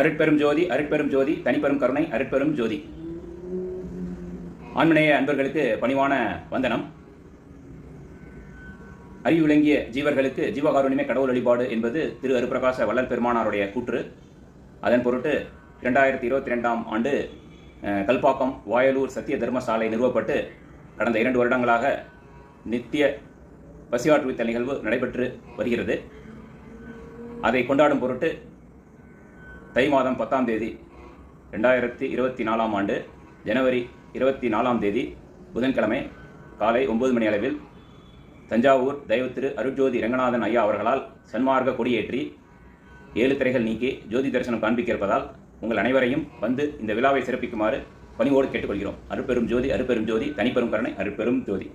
அருட்பெரும் ஜோதி அருட்பெரும் ஜோதி தனிப்பெரும் கருணை அருட்பெரும் ஜோதி. ஆன்மநேய அன்பர்களுக்கு பணிவான வந்தனம். அறிவு விளங்கிய ஜீவர்களுக்கு ஜீவகாருண்யமே கடவுள் வழிபாடு என்பது திரு அருப்பிரகாச வள்ளல் பெருமானாருடைய கூற்று. அதன் பொருட்டு 2022ஆம் ஆண்டு கல்பாக்கம் வாயலூர் சத்திய தர்மசாலை நிறுவப்பட்டு கடந்த 2 வருடங்களாக நித்திய பசியாற்றுவித்தல் நிகழ்வு நடைபெற்று வருகிறது. அதை கொண்டாடும் பொருட்டு தை மாதம் 10ஆம் தேதி 2024ஆம் ஆண்டு ஜனவரி 24ஆம் தேதி புதன்கிழமை காலை 9 மணி அளவில் தஞ்சாவூர் தெய்வ திரு அருட்ஜோதி ரங்கநாதன் ஐயா அவர்களால் சன்மார்க்க கொடியேற்றி 7 திரைகள் நீக்கி ஜோதி தரிசனம் காண்பிக்க இருப்பதால் உங்கள் அனைவரையும் வந்து இந்த விழாவை சிறப்பிக்குமாறு பணிவோடு கேட்டுக்கொள்கிறோம். அருட்பெரும் ஜோதி அருட்பெரும் ஜோதி தனிப்பெரும் கருணை அருட்பெரும் ஜோதி.